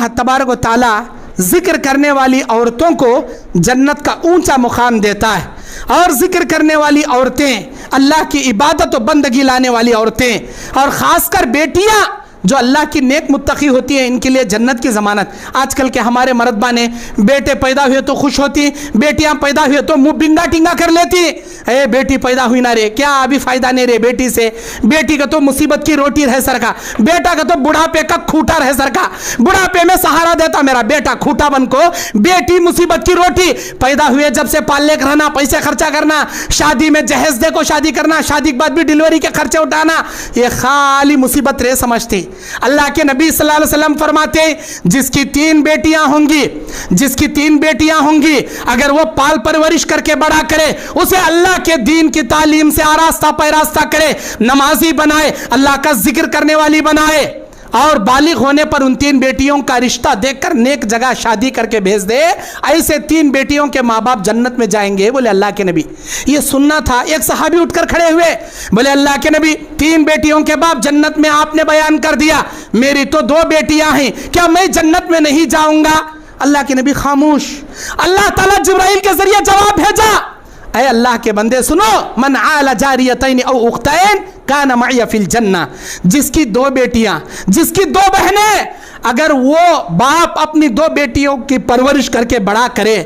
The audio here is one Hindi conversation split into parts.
अल्लाह तबारक व तआला जिक्र करने वाली औरतों को जन्नत का ऊंचा मुकाम देता है, और जिक्र करने वाली औरतें अल्लाह की इबादत और बंदगी लाने वाली औरतें, और ख़ासकर बेटियां जो अल्लाह की नेक मुत्तकी होती है, इनके लिए जन्नत की ज़मानत। आजकल के हमारे मर्दबा ने बेटे पैदा हुए तो खुश होती, बेटियां पैदा हुए तो मुँह बिंगा टिंगा कर लेती। ए बेटी पैदा हुई ना रे, क्या अभी फ़ायदा नहीं रे बेटी से, बेटी का तो मुसीबत की रोटी रह सर का, बेटा का तो बुढ़ापे का खूटा रह सर का, बुढ़ापे में सहारा देता मेरा बेटा खूटा बन को, बेटी मुसीबत की रोटी। पैदा हुए जब से पालने का रहना, पैसे खर्चा करना, शादी में जहेज दे को शादी करना, शादी के बाद भी डिलीवरी के खर्चे उठाना, ये खाली मुसीबत रे समझती। अल्लाह के नबी सल्लल्लाहु अलैहि वसल्लम फरमाते, जिसकी 3 बेटियां होंगी, जिसकी 3 बेटियां होंगी, अगर वो पाल परवरिश करके बड़ा करे, उसे अल्लाह के दीन की तालीम से आरास्ता पैरास्ता करे, नमाजी बनाए, अल्लाह का जिक्र करने वाली बनाए, और बालिग होने पर उन 3 बेटियों का रिश्ता देखकर नेक जगह शादी करके भेज दे, ऐसे 3 बेटियों के माँ बाप जन्नत में जाएंगे। बोले अल्लाह के नबी, ये सुनना था। एक सहाबी उठकर खड़े हुए, बोले अल्लाह के नबी, 3 बेटियों के बाप जन्नत में आपने बयान कर दिया, मेरी तो 2 बेटियां हैं, क्या मैं जन्नत में नहीं जाऊंगा? अल्लाह के नबी खामोश। अल्लाह ताला जिब्राइल के जरिए जवाब भेजा, ऐ अल्लाह के बंदे सुनो, मन आला जारियतैन औ उख्तैन काना मइया फिल जन्ना। जिसकी 2 बेटियां, जिसकी 2 बहनें, अगर वो बाप अपनी 2 बेटियों की परवरिश करके बड़ा करे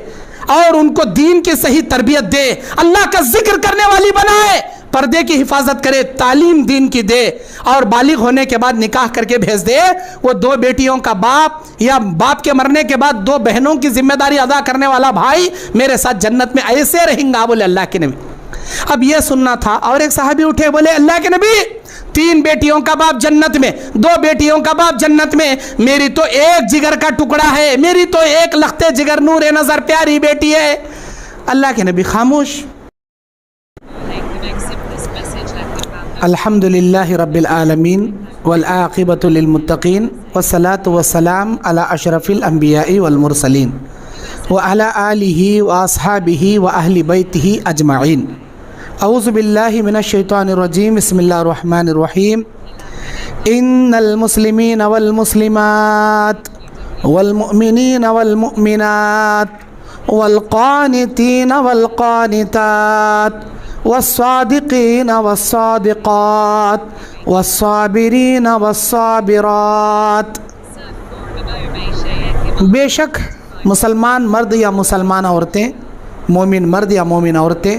और उनको दीन की सही तरबियत दे, अल्लाह का जिक्र करने वाली बनाए, पर्दे की हिफाजत करे, तालीम दीन की दे, और बालिग होने के बाद निकाह करके भेज दे, वो 2 बेटियों का बाप या बाप के मरने के बाद 2 बहनों की जिम्मेदारी अदा करने वाला भाई मेरे साथ जन्नत में ऐसे रहेंगे। बोले अल्लाह के नबी, अब ये सुनना था। और एक साहबी उठे, बोले अल्लाह के नबी, 3 बेटियों का बाप जन्नत में, 2 बेटियों का बाप जन्नत में, मेरी तो एक जिगर का टुकड़ा है, मेरी तो एक लखते जिगर नूर नजर प्यारी बेटी है। अल्लाह के नबी खामोश। अल्हम्दुलिल्लाहि रब्बिल आलमीन वल आक़िबतु लिल मुत्तक़ीन वस्सलातु वस्सलाम अला अशरफिल अंबियाई वल मुरसलीन व अला आलिहि व अस्हाबिहि व अहली बैतिहि अजमाइन। औज़ु बिल्लाहि मिनश शैतानिर रजीम। बिस्मिल्लाहिर रहमानिर रहीम। इन्नल मुस्लिमीन वल मुस्लिमात वल मुमिनीन वल मुमिनात वल क़ानितीन वल क़ानितात वस्सादिक़ीन वस्सादिक़ात वस्साबिरीन वस्साबिरात। बेशक मुसलमान मर्द या मुसलमान औरतें, मोमिन मर्द या मोमिन औरतें,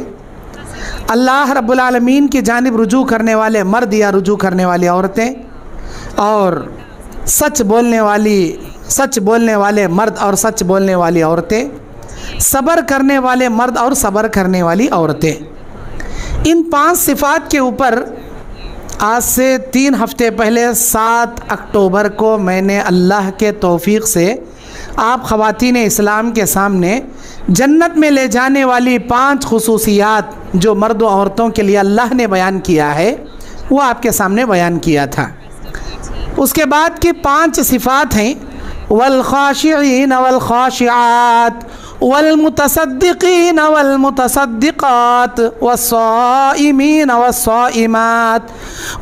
अल्लाह रब्बुल आलमीन की जानिब रुजू करने वाले मर्द या रुजू करने वाली औरतें, और सच बोलने वाले मर्द और सच बोलने वाली औरतें, सब्र करने वाले मर्द और सब्र करने वाली औरतें, इन 5 सिफ़ात के ऊपर आज से 3 हफ्ते पहले 7 अक्टूबर को मैंने अल्लाह के तौफ़ीक़ से आप ख़वातीन इस्लाम के सामने जन्नत में ले जाने वाली 5 खुसूसियात जो मर्द और औरतों के लिए अल्लाह ने बयान किया है, वो आपके सामने बयान किया था। उसके बाद की 5 सिफ़ात हैं, वल ख़ाशिईन वल ख़ाशिआत वल मुतसद्दिक़ीन वल मुतसद्दिक़ात वस्साइमीन वस्साइमात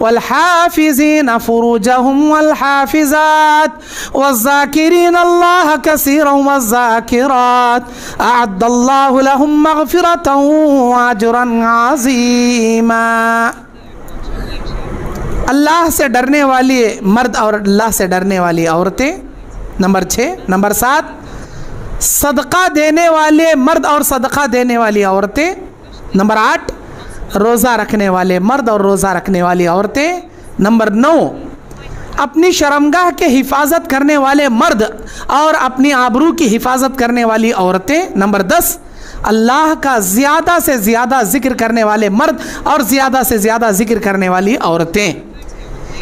वल हाफ़िज़ीन फ़ुरूजहुम वल हाफ़िज़ात वज़्ज़ाकिरीन अल्लाह कसीरन वज़्ज़ाकिरात अअद्दल्लाहु लहुम मग़फ़िरतन व अजरन अज़ीमा। अल्लाह से डरने वाली मर्द और अल्लाह से डरने वाली औरतें, नंबर 6। नंबर 7, सदका देने वाले मर्द और सदका देने वाली औरतें। नंबर 8, रोज़ा रखने वाले मर्द और रोज़ा रखने वाली औरतें। नंबर 9, अपनी शर्मगाह के हिफाजत करने वाले मर्द और अपनी आबरू की हिफाजत करने वाली औरतें। नंबर 10, अल्लाह का ज़्यादा से ज़्यादा ज़िक्र करने वाले मर्द और ज़्यादा से ज़्यादा ज़िक्र करने वाली औरतें।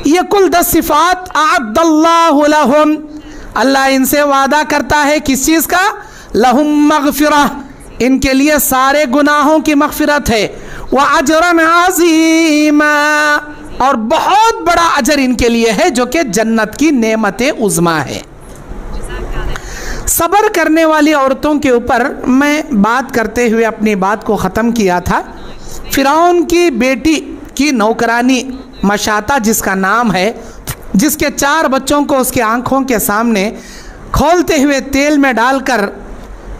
ये कुल 10 सिफ़ात अअद्दल्लाहु लहुम, अल्लाह इनसे वादा करता है किस चीज़ का? लहुम मग़फ़िरह, इनके लिए सारे गुनाहों की मग़फ़िरत है, व अजरन अज़ीमा, और बहुत बड़ा अजर इनके लिए है जो कि जन्नत की नेमत उज़्मा है। सब्र करने वाली औरतों के ऊपर मैं बात करते हुए अपनी बात को ख़त्म किया था। फ़िरौन की बेटी की नौकरानी मशाता जिसका नाम है, जिसके 4 बच्चों को उसके आँखों के सामने खोलते हुए तेल में डालकर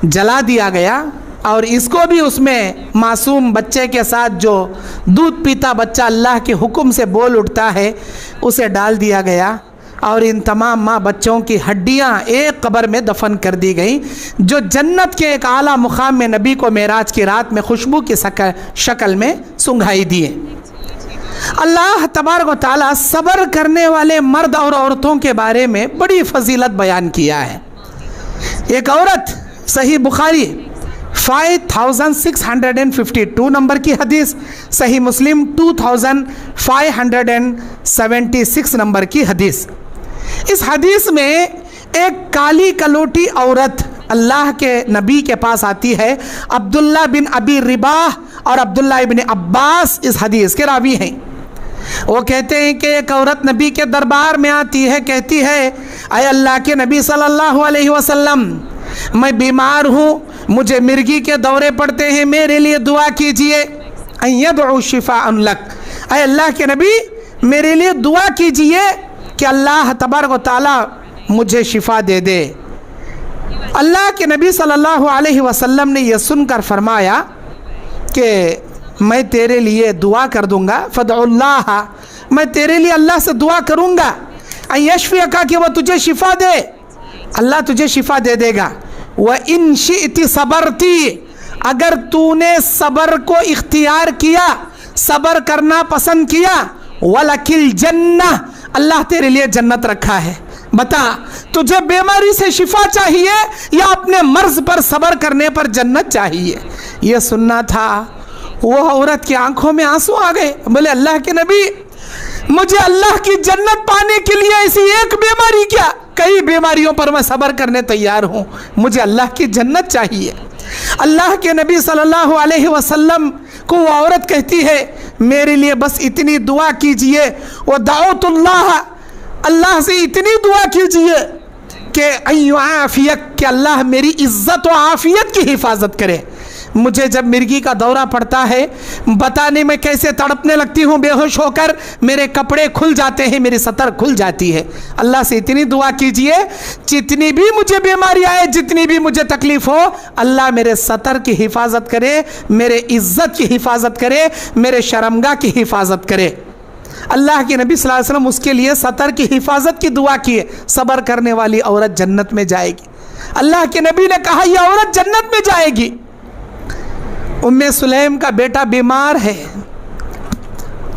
जला दिया गया और इसको भी उसमें मासूम बच्चे के साथ जो दूध पीता बच्चा अल्लाह के हुक्म से बोल उठता है उसे डाल दिया गया और इन तमाम माँ बच्चों की हड्डियाँ एक कब्र में दफन कर दी गई, जो जन्नत के एक आला मुकाम में नबी को मेराज की रात में खुशबू की शक्ल में सुंघाई दिए। अल्लाह तबारक व तआला सब्र करने वाले मर्द और औरतों के बारे में बड़ी फजीलत बयान किया है। एक औरत, सही बुखारी 5652 नंबर की हदीस, सही मुस्लिम 2576 नंबर की हदीस। इस हदीस में एक काली कलोटी औरत अल्लाह के नबी के पास आती है। अब्दुल्ला बिन अबी रिबाह और अब्दुल्ला इब्न अब्बास इस हदीस के रावी हैं। वो कहते हैं कि एक औरत नबी के दरबार में आती है, कहती है, अय अल्लाह के नबी सल्लल्लाहु अलैहि वसल्लम, मैं बीमार हूँ, मुझे मिर्गी के दौरे पड़ते हैं, मेरे लिए दुआ कीजिए। अय्यदउ शिफाअन लक, अय अल्लाह के नबी मेरे लिए दुआ कीजिए कि अल्लाह तबारक व तआला मुझे शिफा दे दे। अल्लाह के नबी सल्लल्लाहु अलैहि वसल्लम ने यह सुनकर फरमाया कि मैं तेरे लिए दुआ कर दूंगा, फदउल्लाह, मैं तेरे लिए अल्लाह से दुआ करूंगा, अयशफियका, कि वह तुझे शिफा दे, अल्लाह तुझे शिफा दे देगा। व इन शिअति सबरती, अगर तूने सब्र को इख्तियार किया, सब्र करना पसंद किया, वलकिल जन्नह, अल्लाह तेरे लिए जन्नत रखा है। बता, तुझे बीमारी से शिफा चाहिए या अपने मर्ज पर सब्र करने पर जन्नत चाहिए? यह सुनना था। वो औरत की आंखों में आंसू आ गए। बोले, अल्लाह के नबी, मुझे अल्लाह की जन्नत पाने के लिए ऐसी एक बीमारी क्या, कई बीमारियों पर मैं सब्र करने तैयार हूँ, मुझे अल्लाह की जन्नत चाहिए। अल्लाह के नबी सल्लल्लाहु अलैहि वसल्लम को वो औरत कहती है, मेरे लिए बस इतनी दुआ कीजिए, वो दाऊतुल्लाह, अल्लाह से इतनी दुआ कीजिए कि अय्युआफियक, कि अल्लाह मेरी इज्जत व आफियत की हिफाजत करे। मुझे जब मिर्गी का दौरा पड़ता है, बताने में कैसे तड़पने लगती हूँ बेहोश होकर, मेरे कपड़े खुल जाते हैं, मेरी सतर खुल जाती है। अल्लाह से इतनी दुआ कीजिए, जितनी भी मुझे बीमारी आए, जितनी भी मुझे तकलीफ हो, अल्लाह मेरे सतर की हिफाजत करे, मेरे इज्जत की हिफाजत करे, मेरे शर्मगाह की हिफाजत करे। अल्लाह के नबी सल्लल्लाहु अलैहि वसल्लम उसके लिए सतर की हिफाजत की दुआ किए। सब्र करने वाली औरत जन्नत में जाएगी। अल्लाह के नबी ने कहा, यह औरत जन्नत में जाएगी। उम्मे सुलैम का बेटा बीमार है।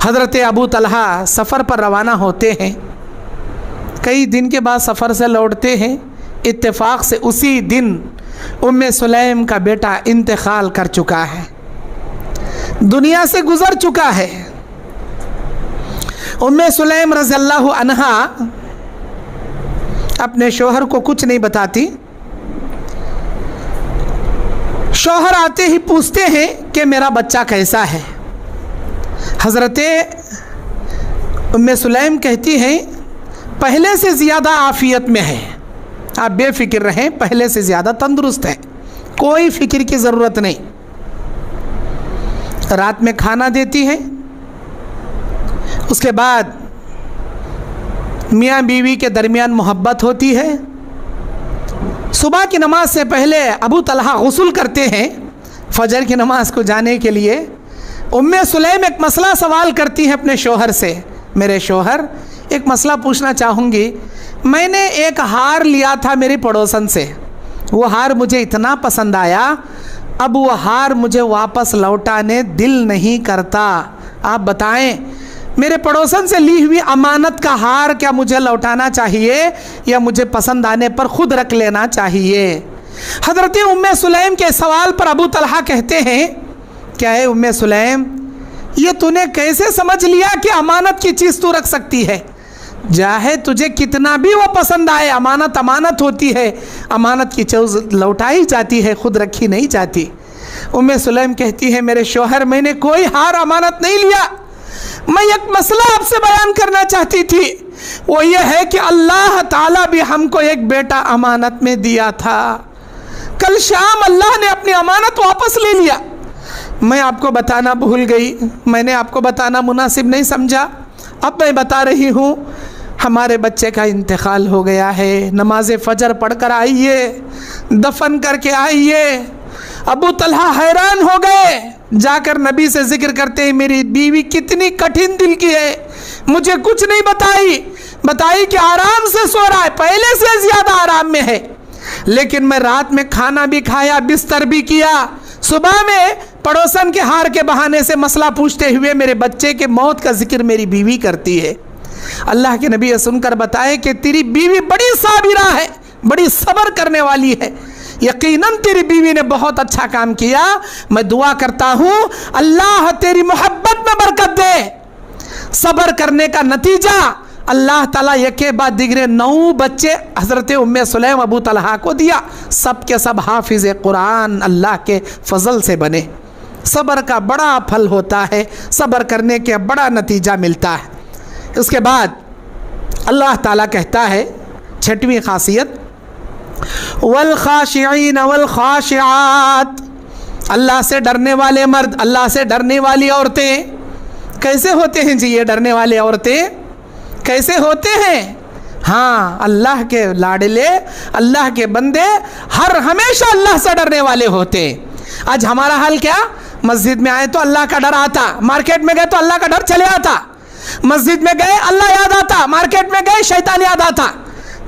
हज़रत अबू तलहा सफ़र पर रवाना होते हैं। कई दिन के बाद सफ़र से लौटते हैं। इत्तेफाक से उसी दिन उम्मे सुलैम का बेटा इंतकाल कर चुका है, दुनिया से गुज़र चुका है। उम्मे सुलैम रज़ियल्लाहु अन्हा अपने शौहर को कुछ नहीं बताती। शौहर आते ही पूछते हैं कि मेरा बच्चा कैसा है। हज़रत उम्मे सुलैम कहती हैं, पहले से ज़्यादा आफ़ियत में है, आप बेफिक्र रहें, पहले से ज़्यादा तंदुरुस्त है, कोई फ़िक्र की ज़रूरत नहीं। रात में खाना देती हैं, उसके बाद मियाँ बीवी के दरमियान मोहब्बत होती है। सुबह की नमाज से पहले अबू तलहा गुस्ल करते हैं फजर की नमाज को जाने के लिए। उम्मे सुलैम एक मसला सवाल करती हैं अपने शौहर से, मेरे शौहर, एक मसला पूछना चाहूँगी, मैंने एक हार लिया था मेरी पड़ोसन से, वो हार मुझे इतना पसंद आया, अब वो हार मुझे वापस लौटाने दिल नहीं करता। आप बताएं, मेरे पड़ोसन से ली हुई अमानत का हार क्या मुझे लौटाना चाहिए या मुझे पसंद आने पर खुद रख लेना चाहिए? हज़रत उम्मे सुलैम के सवाल पर अबू तलहा कहते हैं, क्या है उम्मे सुलैम, ये तूने कैसे समझ लिया कि अमानत की चीज़ तू रख सकती है? चाहे तुझे कितना भी वो पसंद आए, अमानत अमानत होती है, अमानत की चीज़ लौटाई जाती है, खुद रखी नहीं जाती। उम्मे सुलैम कहती है, मेरे शौहर, मैंने कोई हार अमानत नहीं लिया, मैं एक मसला आपसे बयान करना चाहती थी। वो ये है कि अल्लाह ताला भी हमको एक बेटा अमानत में दिया था, कल शाम अल्लाह ने अपनी अमानत वापस ले लिया। मैं आपको बताना भूल गई, मैंने आपको बताना मुनासिब नहीं समझा, अब मैं बता रही हूँ। हमारे बच्चे का इंतकाल हो गया है, नमाज फजर पढ़कर आइए, दफन करके आइए। अबू तलहा हैरान हो गए, जाकर नबी से जिक्र करते हैं, मेरी बीवी कितनी कठिन दिल की है, मुझे कुछ नहीं बताई कि आराम से सो रहा है, पहले से ज़्यादा आराम में है, लेकिन मैं रात में खाना भी खाया, बिस्तर भी किया, सुबह में पड़ोसन के हार के बहाने से मसला पूछते हुए मेरे बच्चे के मौत का जिक्र मेरी बीवी करती है। अल्लाह के नबी सुनकर बताए कि तेरी बीवी बड़ी साबिरा है, बड़ी सब्र करने वाली है, यकीनन तेरी बीवी ने बहुत अच्छा काम किया। मैं दुआ करता हूँ अल्लाह तेरी मोहब्बत में बरकत दे। सब्र करने का नतीजा अल्लाह ताला एक के बाद दिगरे 9 बच्चे हज़रत उम्मे सुलैम अबू तलहा को दिया, सब के सब हाफिज़ कुरान अल्लाह के फजल से बने। सब्र का बड़ा फल होता है, सब्र करने के बड़ा नतीजा मिलता है। उसके बाद अल्लाह ताला कहता है 6वीं खासियत, वल खाशिईन वल खाशिआत, अल्लाह से डरने वाले मर्द, अल्लाह से डरने वाली औरतें। कैसे होते हैं जी ये डरने वाले औरतें, कैसे होते हैं? हाँ, अल्लाह के लाडले, अल्लाह के बंदे हर हमेशा अल्लाह से डरने वाले होते हैं। आज हमारा हाल क्या, मस्जिद में आए तो अल्लाह का डर आता, मार्केट में गए तो अल्लाह का डर चले आता, मस्जिद में गए अल्लाह याद आता, मार्केट में गए शैतान याद आता।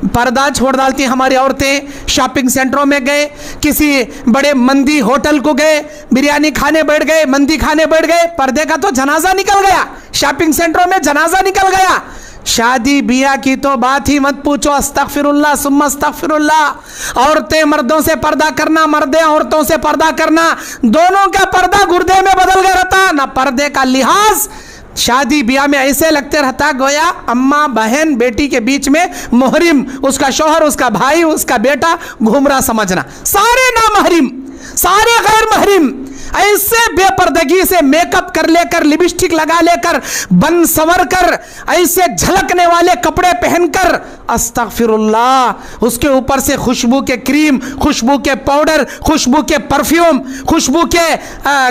पर्दा छोड़ डालती हमारी औरतें। शॉपिंग सेंटरों में गए, किसी बड़े मंदी होटल को गए, बिरयानी खाने बैठ गए, मंदी खाने बैठ गए, पर्दे का तो जनाजा निकल गया, शॉपिंग सेंटरों में जनाजा निकल गया। शादी बिया की तो बात ही मत पूछो, अस्तगफिरुल्लाह सुम्मा अस्तगफिरुल्लाह। औरतें मर्दों से पर्दा करना, मर्दे औरतों से पर्दा करना, दोनों का पर्दा गुर्दे में बदल गया रहता, ना पर्दे का लिहाज। शादी ब्याह में ऐसे लगते रहता गोया अम्मा बहन बेटी के बीच में मुहरिम, उसका शौहर, उसका भाई, उसका बेटा घूम रहा समझना, सारे ना महरिम, सारे गैर महरिम। ऐसे बेपर्दगी से मेकअप कर लेकर, लिपस्टिक लगा लेकर, बन संवर कर, ऐसे झलकने वाले कपड़े पहनकर, अस्तगफिरुल्लाह, उसके ऊपर से खुशबू के क्रीम, खुशबू के पाउडर, खुशबू के परफ्यूम, खुशबू के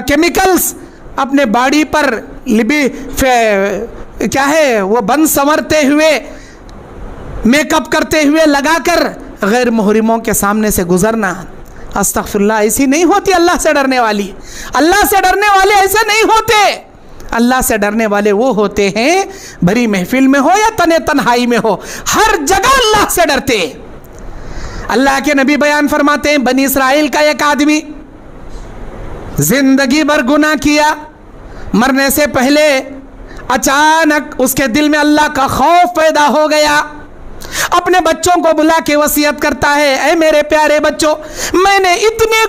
केमिकल्स अपने बॉडी पर क्या है वो बन संवरते हुए, मेकअप करते हुए लगाकर गैर मुहरिमों के सामने से गुजरना। अस्तगफिरुल्लाह, ऐसी नहीं होती अल्लाह से डरने वाली। अल्लाह से डरने वाले ऐसे नहीं होते। अल्लाह से डरने वाले वो होते हैं, भरी महफिल में हो या तने तन्हाई में हो, हर जगह अल्लाह से डरते। अल्लाह के नबी बयान फरमाते हैं, बनी इसराइल का एक आदमी जिंदगी भर गुनाह किया, मरने से पहले अचानक उसके दिल में अल्लाह का खौफ पैदा हो गया। अपने बच्चों को बुला के वसीयत करता है, ऐ मेरे प्यारे बच्चों, मैंने इतने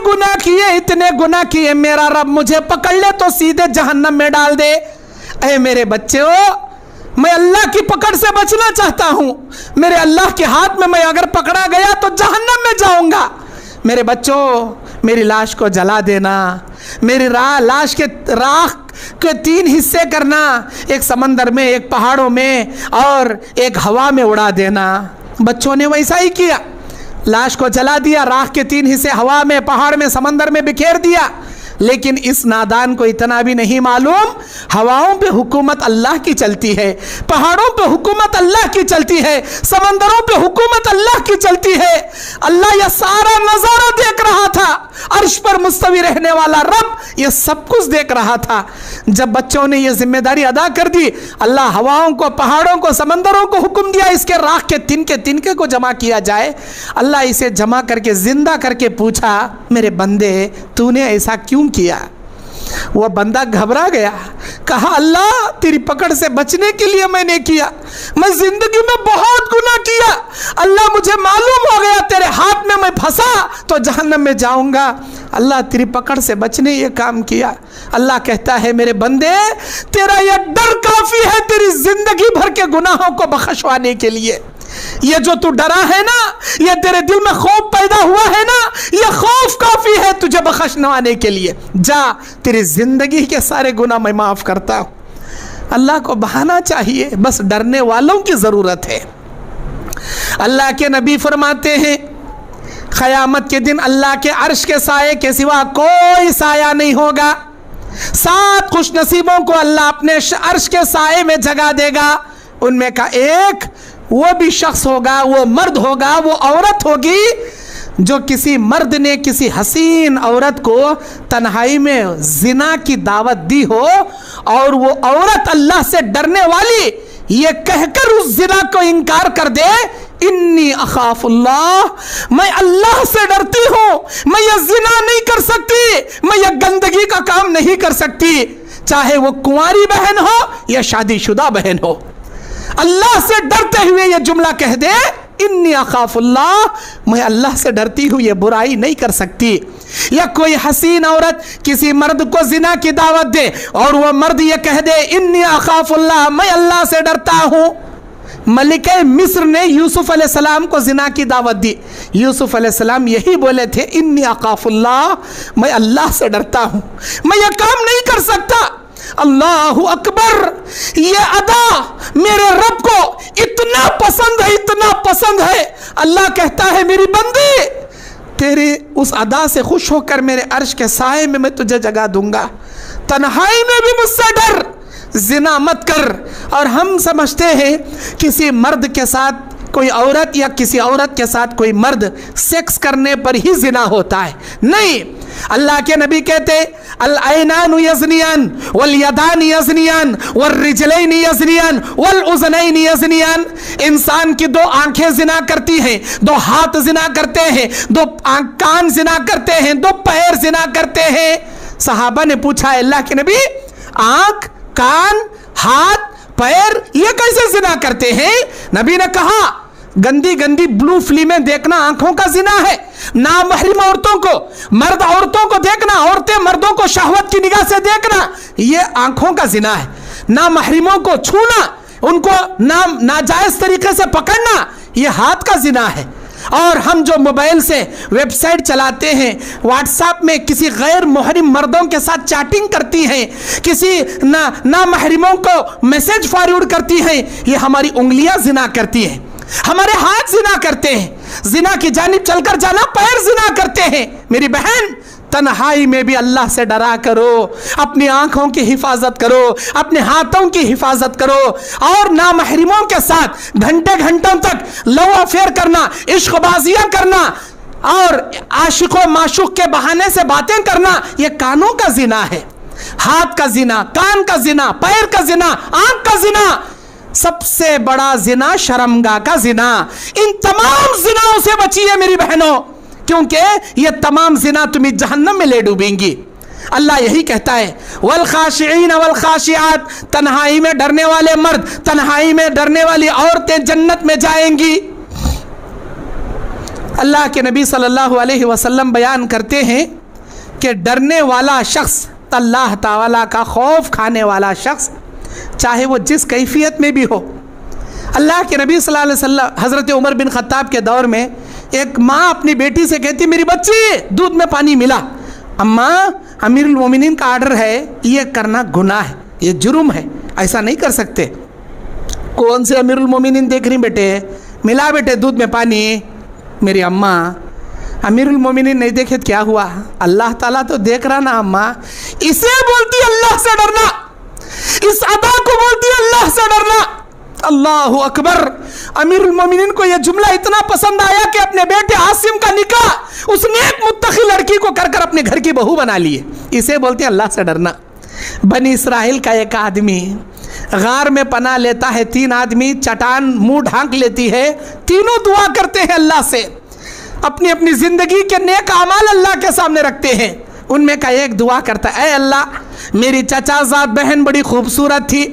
गुनाह किए, मेरा रब मुझे पकड़ ले तो सीधे जहन्नम में डाल दे। ऐ मेरे बच्चों, मैं अल्लाह की पकड़ से बचना चाहता हूँ, मेरे अल्लाह के हाथ में मैं अगर पकड़ा गया तो जहन्नम में जाऊंगा। मेरे बच्चों, मेरी लाश को जला देना, मेरी लाश के राख के 3 हिस्से करना, एक समंदर में, एक पहाड़ों में और एक हवा में उड़ा देना। बच्चों ने वैसा ही किया, लाश को जला दिया, राख के 3 हिस्से हवा में, पहाड़ में, समंदर में बिखेर दिया। लेकिन इस नादान को इतना भी नहीं मालूम, हवाओं पे हुकूमत अल्लाह की चलती है, पहाड़ों पे हुकूमत अल्लाह की चलती है, समंदरों पे हुकूमत अल्लाह की चलती है। अल्लाह यह सारा नजारा देख रहा था, अर्श पर मुस्तवी रहने वाला रब यह सब कुछ देख रहा था। जब बच्चों ने यह जिम्मेदारी अदा कर दी, अल्लाह हवाओं को, पहाड़ों को, समंदरों को हुक्म दिया, इसके राख के तिनके को जमा किया जाए। अल्लाह इसे जमा करके जिंदा करके पूछा, मेरे बंदे तूने ऐसा क्यों किया? वह बंदा घबरा गया, कहा अल्लाह तेरी पकड़ से बचने के लिए मैंने किया, मैं जिंदगी में बहुत गुनाह किया, अल्लाह मुझे मालूम हो गया तेरे हाथ में मैं फंसा तो जहन्नम में जाऊंगा, अल्लाह तेरी पकड़ से बचने ये काम किया। अल्लाह कहता है मेरे बंदे, तेरा यह डर काफी है तेरी जिंदगी भर के गुनाहों को बख्शवाने के लिए। ये जो तू डरा है ना, ये तेरे दिल में खौफ पैदा हुआ है ना, ये खौफ काफी है तुझे बख्शवाने के लिए। जा, तेरी जिंदगी के सारे गुनाह मैं माफ करता हूं। अल्लाह को बहाना चाहिए, बस डरने वालों की जरूरत है। अल्लाह के नबी फरमाते हैं, क़यामत के दिन अल्लाह के अर्श के साए के सिवा कोई साया नहीं होगा। 7 खुशनसीबों को अल्लाह अपने अर्श के साए में जगा देगा। उनमें का एक वो भी शख्स होगा, वो मर्द होगा, वो औरत होगी जो किसी मर्द ने किसी हसीन औरत को तन्हाई में जिना की दावत दी हो और वो औरत अल्लाह से डरने वाली ये कहकर उस जिना को इनकार कर दे, इन्नी अखाफुल्लाह, मैं अल्लाह से डरती हूं, मैं ये जिना नहीं कर सकती, मैं ये गंदगी का काम नहीं कर सकती, चाहे वो कुंवारी बहन हो या शादीशुदा बहन हो। अल्लाह से डरते हुए ये जुमला कह दे, इन्नी अखाफुल्लाह, मैं अल्लाह से डरती हूँ, ये बुराई नहीं कर सकती। या कोई हसीन औरत किसी मर्द को जिना की दावत दे और वह मर्द ये कह दे, इन्नी अखाफुल्लाह, मैं अल्लाह से डरता हूँ। मलिके मिस्र ने यूसुफ अलैहिस्सलाम को जिना की दावत दी, यूसुफ अलैहिस्सलाम यही बोले थे, इन्नी अखाफुल्लाह, मैं अल्लाह से डरता हूँ, मैं ये काम नहीं कर सकता। अल्लाहु अकबर, ये अदा मेरे रब को इतना पसंद है, इतना पसंद है। अल्लाह कहता है, मेरी बंदी, तेरी उस अदा से खुश होकर मेरे अर्श के साए में मैं तुझे जगह दूंगा, तन्हाई में भी मुझसे डर, जिना मत कर। और हम समझते हैं किसी मर्द के साथ कोई औरत या किसी औरत के साथ कोई मर्द सेक्स करने पर ही जिना होता है, नहीं। अल्लाह के नबी कहते, अल ऐनान यज़नियान वल यदान यज़नियान वल रिजलैन यज़नियान वल उज़नैन यज़नियान। इंसान की दो आंखें जिना करती हैं, दो हाथ जिना करते हैं, दो कान जिना करते हैं, दो पैर जिना करते हैं। सहाबा ने पूछा, अल्लाह के नबी, आंख, कान, हाथ, पैर ये कैसे जिना करते हैं? नबी ने कहा, गंदी गंदी ब्लू फिल्में देखना आंखों का जिना है, नामहरीम औरतों को, मर्द औरतों को देखना, औरतें मर्दों को शहवत की निगाह से देखना, ये आंखों का जिना है। नामहरीमों को छूना, उनको नाजायज तरीके से पकड़ना, ये हाथ का जिना है। और हम जो मोबाइल से वेबसाइट चलाते हैं, व्हाट्सएप में किसी गैर मुहरिम मर्दों के साथ चैटिंग करती हैं, किसी नामहरीमों को मैसेज फॉरवर्ड करती हैं, ये हमारी उंगलियां जिना करती हैं, हमारे हाथ जिना करते हैं। जिना की जानिब चलकर जाना, पैर जिना करते हैं। मेरी बहन, तन्हाई में भी अल्लाह से डरा करो, अपनी आंखों की हिफाजत करो, अपने हाथों की हिफाजत करो। और नामहरीमों के साथ घंटे घंटों तक लव अफेयर करना, इश्कबाजियां करना और आशिकों माशूक के बहाने से बातें करना, ये कानों का जिना है। हाथ का जिना, कान का जिना, पैर का जिना, आंख का जिना, सबसे बड़ा जिना शर्मगाह का जिना। इन तमाम जिनाओं से बचिए मेरी बहनों, क्योंकि ये तमाम जिना तुम्हें जहन्नम में ले डूबेंगी। अल्लाह यही कहता है, वल खाशिईन वल खाशियात, तन्हाई में डरने वाले मर्द, तन्हाई में डरने वाली औरतें जन्नत में जाएंगी। अल्लाह के नबी सल्लल्लाहु अलैहि वसल्लम बयान करते हैं कि डरने वाला शख्स, अल्लाह ताला का खौफ खाने वाला शख्स, चाहे वो जिस कैफियत में भी हो। अल्लाह के नबी सल्लल्लाहु अलैहि वसल्लम, हज़रत उमर बिन खत्ताब के दौर में एक माँ अपनी बेटी से कहती, मेरी बच्ची, दूध में पानी मिला। अम्मा, अमीरुल मोमिनीन का आर्डर है, ये करना गुनाह है, ये जुर्म है, ऐसा नहीं कर सकते। कौन से अमीरुल मोमिनीन देख रही बेटे? मिला बेटे दूध में पानी। मेरी अम्मा, अमीरुल मोमिनीन नहीं देखे क्या हुआ? अल्लाह ताला तो देख रहा ना अम्मा। इसे बोलती अल्लाह से डरना, इस अदा को बोलती अल्लाह से डरना। अल्लाहु अकबर। अमीरुल मोमिनीन को यह जुमला इतना पसंद आया कि अपने बेटे आसिम का निकाह उसने एक मुत्तकी लड़की को कर कर अपने घर की बहू बना लिए। इसे बोलते हैं अल्लाह से डरना। बनी इसराइल का एक आदमी गार में पनाह लेता है, 3 आदमी चट्टान मुंह ढांक लेती है, तीनों दुआ करते हैं अल्लाह से, अपनी अपनी जिंदगी के नेक अमाल अल्लाह के सामने रखते हैं। उनमें का एक दुआ करता है, ऐ अल्लाह, मेरी चचाजाद बहन बड़ी खूबसूरत थी,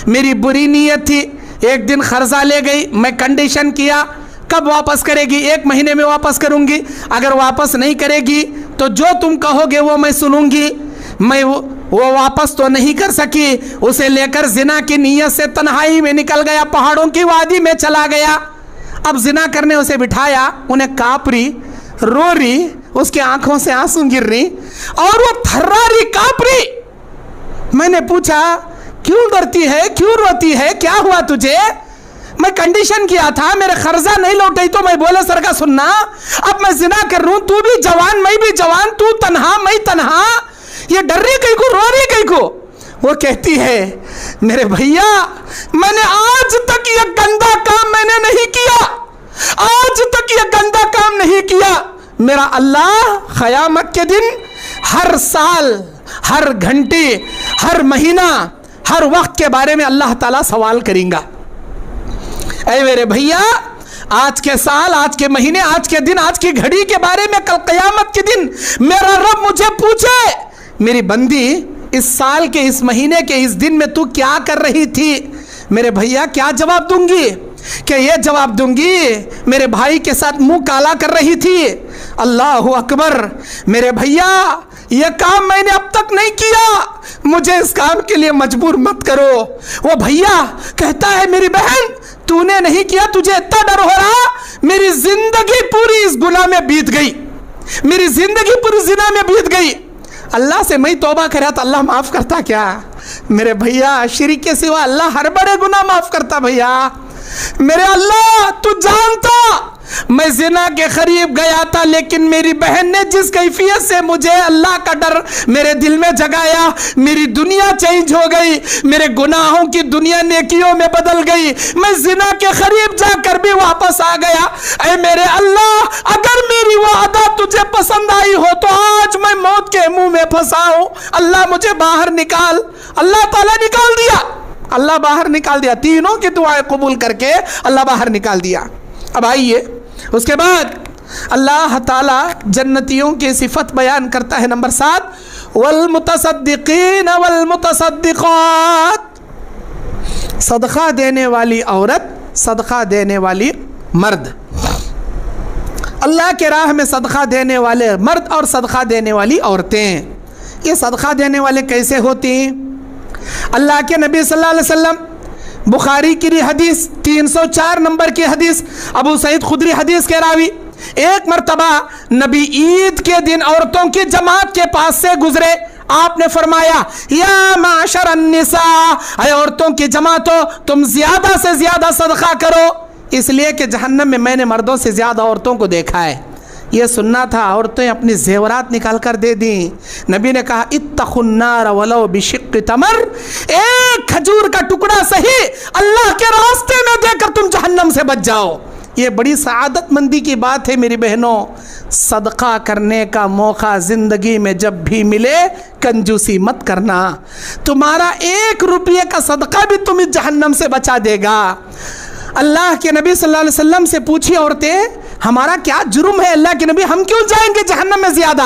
मेरी बुरी नीयत थी, एक दिन कर्जा ले गई, मैं कंडीशन किया कब वापस करेगी, 1 महीने में वापस करूंगी, अगर वापस नहीं करेगी तो जो तुम कहोगे वो मैं सुनूंगी। मैं वो वापस तो नहीं कर सकी, उसे लेकर जिना की नीयत से तन्हाई में निकल गया, पहाड़ों की वादी में चला गया। अब जिना करने उसे बिठाया, उन्हें काँप रही, रो रही, उसके आंखों से आंसू गिर रही और वो थर्रा रही, काँप रही। मैंने पूछा, क्यों डरती है, क्यों रोती है, क्या हुआ तुझे? मैं कंडीशन किया था, मेरे कर्जा नहीं लौटे तो मैं बोले सर का सुनना, अब मैं जिना कर रहा हूं, तू भी जवान मैं भी जवान, तू तन्हा मैं तन्हा, ये डर रही कहीं को, रो रही कहीं को। वो कहती है, मेरे भैया मैंने आज तक ये गंदा काम मैंने नहीं किया, आज तक ये गंदा काम नहीं किया। मेरा अल्लाह क़यामत के दिन हर साल, हर घंटे, हर महीना, हर वक्त के बारे में अल्लाह ताला सवाल करेगा। ऐ मेरे भैया, आज के साल, आज के महीने, आज के दिन, आज की घड़ी के बारे में कल क़यामत के दिन मेरा रब मुझे पूछे, मेरी बंदी इस साल के, इस महीने के, इस दिन में तू क्या कर रही थी? मेरे भैया क्या जवाब दूंगी? कि ये जवाब दूंगी मेरे भाई के साथ मुंह काला कर रही थी। अल्लाह अकबर। मेरे भैया ये काम मैंने अब तक नहीं किया, मुझे इस काम के लिए मजबूर मत करो। वो भैया कहता है मेरी बहन तूने नहीं किया, तुझे इतना डर हो रहा, मेरी जिंदगी पूरी इस गुनाह में बीत गई, मेरी जिंदगी पूरी जिना में बीत गई। अल्लाह से मैं तौबा करा तो अल्लाह माफ़ करता क्या? मेरे भैया शिरिक के सिवा अल्लाह हर बड़े गुनाह माफ़ करता। भैया मेरे अल्लाह तू जानता मैं जिना के करीब गया था, लेकिन मेरी बहन ने जिस कैफियत से मुझे अल्लाह का डर मेरे दिल में जगाया, मेरी दुनिया चेंज हो गई, मेरे गुनाहों की दुनिया नेकियों में बदल गई, मैं जिना के करीब जाकर भी वापस आ गया। ऐ मेरे अल्लाह, अगर मेरी वो अदा तुझे पसंद आई हो तो आज मैं मौत के मुंह में फंसा हूं, अल्लाह मुझे बाहर निकाल। अल्लाह ताला निकाल दिया, अल्लाह बाहर निकाल दिया, तीनों की दुआएं कबूल करके अल्लाह बाहर निकाल दिया। अब आइए उसके बाद अल्लाह ताला जन्नतियों की सिफत बयान करता है। नंबर 7, वल मुतसद्दिकीन वल मुतसद्दिकात, सदका देने वाली औरत, सदका देने वाली मर्द, अल्लाह के राह में सदका देने वाले मर्द और सदका देने वाली औरतें। ये सदका देने वाले कैसे होती? अल्लाह के नबी सल्लल्लाहु अलैहि वसल्लम, बुखारी की हदीस 304 नंबर की हदीस, अबू सईद खुदरी हदीस के रावी, एक मरतबा नबी ईद के दिन औरतों की जमात के पास से गुजरे, आपने फरमाया या माशर अन्निसा, अय औरतों की जमातो तुम ज्यादा से ज्यादा सदका करो, इसलिए कि जहन्नम में मैंने मर्दों से ज्यादा औरतों को देखा है। ये सुनना था, औरतें अपनी जेवरात निकाल कर दे दी। नबी ने कहा इत्तखुन्नार वलो बिशिक्क तमर, एक खजूर का टुकड़ा सही अल्लाह के रास्ते में देकर तुम जहन्नम से बच जाओ। ये बड़ी सआदतमंदी की बात है मेरी बहनों। सदका करने का मौका ज़िंदगी में जब भी मिले कंजूसी मत करना, तुम्हारा 1 रुपये का सदका भी तुम्हें जहन्नम से बचा देगा। अल्लाह के नबी सल्लल्लाहु अलैहि वसल्लम से पूछी औरतें हमारा क्या जुर्म है अल्लाह के नबी, हम क्यों जाएंगे जहन्नम में ज्यादा?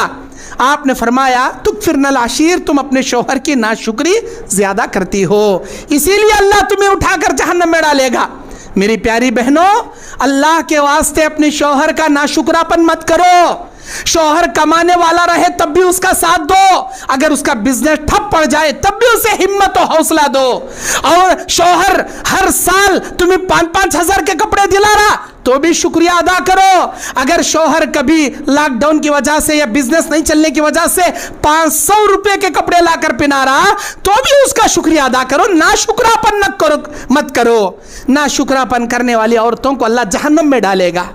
आपने फरमाया तुकफिरनल आशीर, तुम अपने शौहर की नाशुक्री ज्यादा करती हो, इसीलिए अल्लाह तुम्हें उठाकर जहन्नम में डालेगा। मेरी प्यारी बहनों, अल्लाह के वास्ते अपने शौहर का नाशुक्रापन मत करो। शौहर कमाने वाला रहे तब भी उसका साथ दो, अगर उसका बिजनेस ठप पड़ जाए तब भी उसे हिम्मत और हौसला दो। और शौहर हर साल तुम्हें 5-5 हज़ार के कपड़े दिला रहा तो भी शुक्रिया अदा करो। अगर शौहर कभी लॉकडाउन की वजह से या बिजनेस नहीं चलने की वजह से 500 रुपए के कपड़े लाकर पहना रहा तो भी उसका शुक्रिया अदा करो, नाशुक्रापन मत करो। नाशुक्रापन करने वाली औरतों को अल्लाह जहन्नम में डालेगा।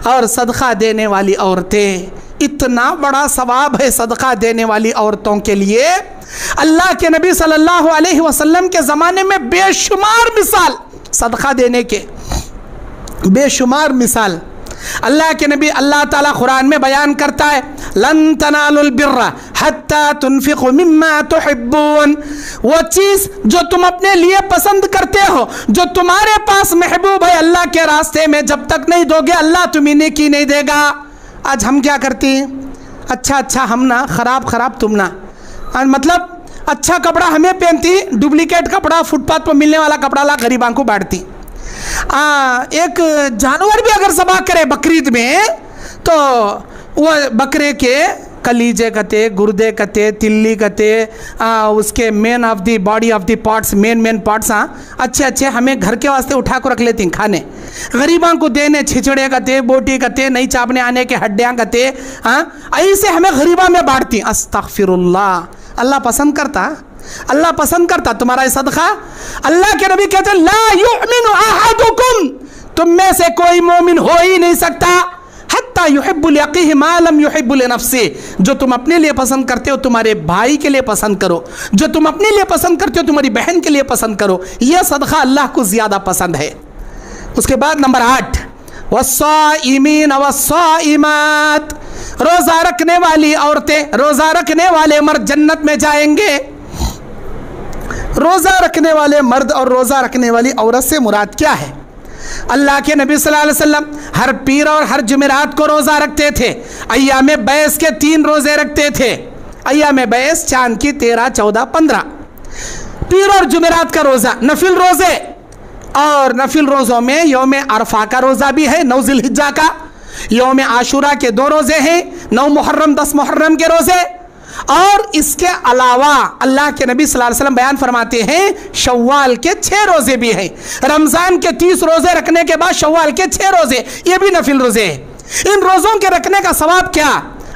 और सदका देने वाली औरतें, इतना बड़ा सवाब है सदका देने वाली औरतों के लिए। अल्लाह के नबी सल्लल्लाहु अलैहि वसल्लम के ज़माने में बेशुमार मिसाल सदका देने के, बेशुमार मिसाल अल्लाह के नबी, अल्लाह ताला कुरान में बयान करता है लन तनालुल बिर्रा हत्ता तुनफिकु मिम्मा तुहिब्बून, वो चीज़ जो तुम अपने लिए पसंद करते हो, जो तुम्हारे पास महबूब है, अल्लाह के रास्ते में जब तक नहीं दोगे अल्लाह तुम्हें नेकी नहीं देगा। आज हम क्या करती, अच्छा हम ना, खराब तुम ना, मतलब अच्छा कपड़ा हमें पहनती, डुप्लीकेट कपड़ा फुटपाथ पर मिलने वाला कपड़ा ला गरीबां को बांटती। एक जानवर भी अगर ज़बह करे बकरीद में तो वो बकरे के कलीजे कते, गुर्दे कते, तिल्ली कते, उसके main of the body of the parts, main parts अच्छे हमें घर के वास्ते उठा कर रख लेती हैं खाने, गरीबां को देने, छिचड़े कते, बोटी कते, नहीं चापने आने के हड्डियाँ कते, ऐसे हमें गरीबा में बांटती। अस्तगफिरुल्लाह, अल्लाह पसंद करता, अल्लाह पसंद करता तुम्हारा ये सदका। अल्लाह के नबी कहते हैं ला युमिनु अहदुकुम, तुम में से कोई मोमिन हो ही नहीं सकता हत्ता युहिब्बु लिअखीहि मा लम युहिब्बु लिनफ्सिही, जो तुम अपने लिए पसंद करते हो तुम्हारे भाई के लिए पसंद करो, जो तुम अपने लिए पसंद करते हो तुम्हारी बहन के लिए पसंद करो, यह सदका अल्लाह को ज़्यादा पसंद है। उसके बाद नंबर 8, वस्साइमीन वस्साइमात, रोज़ा रखने वाली औरतें, रोज़ा रखने वाले मर्द जन्नत में जाएंगे। रोज़ा रखने वाले मर्द और रोज़ा रखने वाली औरत से मुराद क्या है? अल्लाह के नबी सल्लल्लाहु अलैहि वसल्लम हर पीर और हर जुमेरात को रोज़ा रखते थे। अय्याम बैस के 3 रोज़े रखते थे। अय्याम बैस चांद की 13, 14, 15। पीर और जुमेरात का रोज़ा नफिल रोज़े, और नफिल रोज़ों में यौम अरफा का रोज़ा भी है, 9 ज़िलहिज्जा का। यौम आशूरा के 2 रोज़े हैं, 9 मुहर्रम 10 मुहर्रम के रोज़े। और इसके अलावा अल्लाह के नबी सल्लल्लाहु अलैहि वसल्लम बयान फरमाते हैं शव्वाल के 6 रोज़े भी हैं। रमज़ान के 30 रोज़े रखने के बाद शव्वाल के 6 रोज़े, ये भी नफिल रोज़े हैं। इन रोज़ों के रखने का सवाब क्या?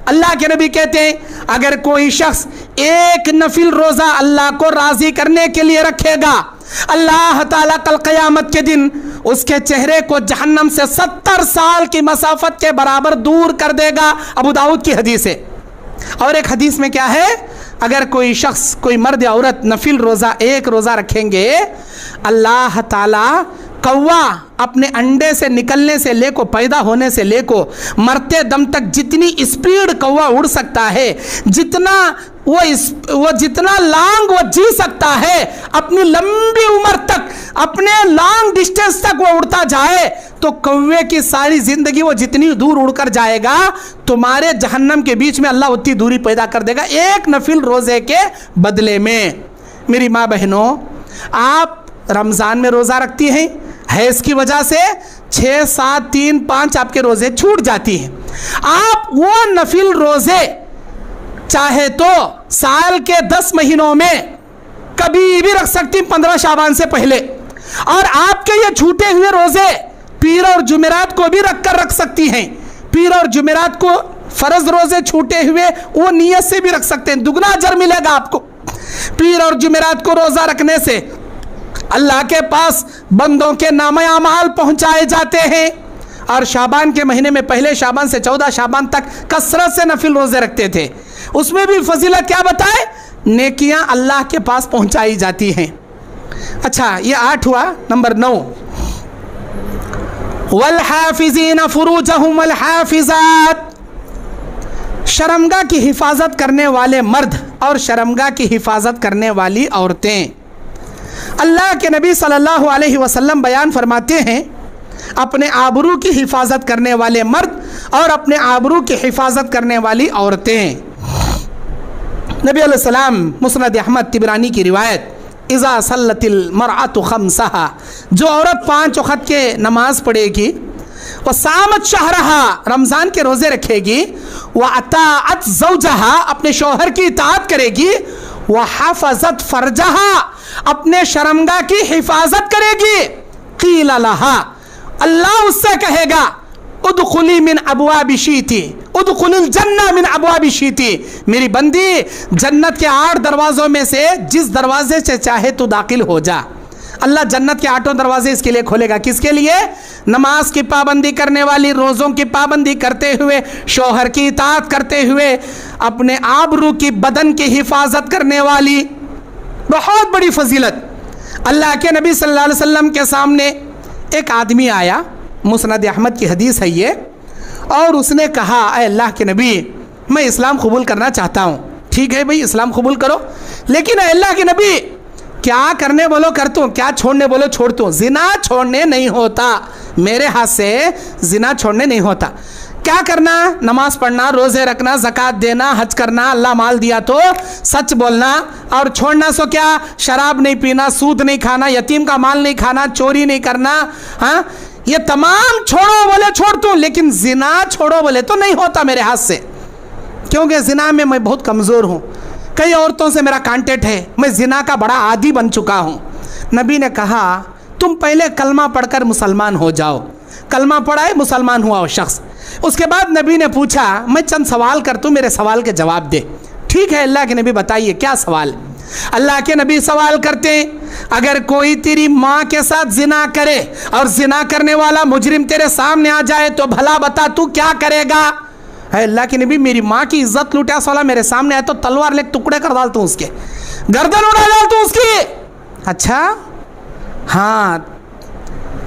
अल्लाह के नबी कहते हैं अगर कोई शख्स एक नफिल रोज़ा अल्लाह को राज़ी करने के लिए रखेगा, अल्लाह ताला कल क़यामत के दिन उसके चेहरे को जहन्नम से 70 साल की मसाफत के बराबर दूर कर देगा। अबू दाऊद की हदीस है। और एक हदीस में क्या है, अगर कोई शख्स, कोई मर्द या औरत नफिल रोज़ा, एक रोज़ा रखेंगे, अल्लाह ताला कौवा अपने अंडे से निकलने से लेको, पैदा होने से लेको मरते दम तक जितनी स्पीड कौवा उड़ सकता है, जितना वो जितना लॉन्ग वो जी सकता है, अपनी लंबी उम्र तक, अपने लॉन्ग डिस्टेंस तक वो उड़ता जाए, तो कौवे की सारी जिंदगी वो जितनी दूर उड़कर जाएगा, तुम्हारे जहन्नम के बीच में अल्लाह उतनी दूरी पैदा कर देगा एक नफिल रोज़े के बदले में। मेरी माँ बहनों, आप रमज़ान में रोज़ा रखती हैं, हैज़ की वजह से 6, 7, 3, 5 आपके रोज़े छूट जाती हैं। आप वो नफिल रोज़े चाहे तो साल के 10 महीनों में कभी भी रख सकती, 15 शाबान से पहले। और आपके ये छूटे हुए रोज़े पीर और जुमेरात को भी रख सकती हैं। पीर और जुमेरात को फ़र्ज़ रोज़े छूटे हुए वो नियत से भी रख सकते हैं, दुगना अजर मिलेगा आपको। पीर और जुमेरात को रोज़ा रखने से अल्लाह के पास बंदों के नामे अमाल पहुँचाए जाते हैं। और शाबान के महीने में पहले शाबान से 14 शाबान तक कसरत से नफिल रोज़े रखते थे, उसमें भी फजीलत क्या बताए, नेकियां अल्लाह के पास पहुंचाई जाती हैं। अच्छा, ये 8 हुआ। नंबर 9, वल हाफिज़ीन फुरूजहुम वल हाफिज़ात, शर्मगाह की हिफाजत करने वाले मर्द और शर्मगाह की हिफाजत करने वाली औरतें। अल्लाह के नबी सल्लल्लाहु अलैहि वसल्लम बयान फरमाते हैं अपने आबरू की हिफाजत करने वाले मर्द और अपने आबरू की हिफाजत करने वाली औरतें। नबी अलैहिस्सलाम मुस्नद अहमद तिबरानी की रिवायत, इज़ा सल्लतिल मरअतु खम्सहा, जो औरत 5 वक़्त के नमाज पढ़ेगी, वह सामत शहरहा, रमज़ान के रोज़े रखेगी, वह अताअत ज़ौजहा, अपने शौहर की इताअत करेगी, वह हफ़ज़त फ़रजहा, अपने शर्मगाह की हिफाजत करेगी। क़ील लहा, अल्लाह उससे कहेगा उदखुली मिन अबवाबि शीती, उदखुलिल जन्ना मिन अबवाबि शीती, मेरी बंदी जन्नत के 8 दरवाज़ों में से जिस दरवाजे से चाहे तो दाखिल हो जा। अल्लाह जन्नत के 8 दरवाजे इसके लिए खोलेगा। किसके लिए? नमाज की पाबंदी करने वाली, रोज़ों की पाबंदी करते हुए, शौहर की इताअत करते हुए, अपने आबरू की, बदन की हिफाजत करने वाली। बहुत बड़ी फजीलत। अल्लाह के नबी सल्लल्लाहु अलैहि वसल्लम के सामने एक आदमी आया, मुस्नद अहमद की हदीस है ये, और उसने कहा, ऐ अल्लाह के नबी, मैं इस्लाम कबूल करना चाहता हूँ। ठीक है भाई, इस्लाम कबूल करो, लेकिन ऐ अल्लाह के नबी, क्या करने बोलो करता हूँ, क्या छोड़ने बोलो छोड़ता हूँ, जिना छोड़ने नहीं होता, मेरे हाथ से जिना छोड़ने नहीं होता। क्या करना? नमाज पढ़ना, रोज़े रखना, ज़कात देना, हज करना, अल्लाह माल दिया तो सच बोलना, और छोड़ना सो क्या? शराब नहीं पीना, सूद नहीं खाना, यतीम का माल नहीं खाना, चोरी नहीं करना। हाँ, ये तमाम छोड़ो बोले छोड़ता हूँ, लेकिन जिना छोड़ो बोले तो नहीं होता मेरे हाथ से, क्योंकि जिना में मैं बहुत कमज़ोर हूँ, कई औरतों से मेरा कांटेक्ट है, मैं जिना का बड़ा आदी बन चुका हूँ। नबी ने कहा, तुम पहले कलमा पढ़कर मुसलमान हो जाओ। कलमा पढ़ाए, मुसलमान हुआ वो शख्स। उसके बाद नबी ने पूछा, मैं चंद सवाल करता हूँ, मेरे सवाल के जवाब दे। ठीक है अल्लाह के नबी, बताइए क्या सवाल? अल्लाह के नबी सवाल करते हैं, अगर कोई तेरी माँ के साथ जिना करे और जिना करने वाला मुजरिम तेरे सामने आ जाए तो भला बता तू क्या करेगा? है अल्लाह के नबी, मेरी माँ की इज्जत लूटा वाला मेरे सामने आए तो तलवार ले टुकड़े कर डालता हूँ, उसके गर्दन उड़ा डालता हूँ उसकी। अच्छा हाँ,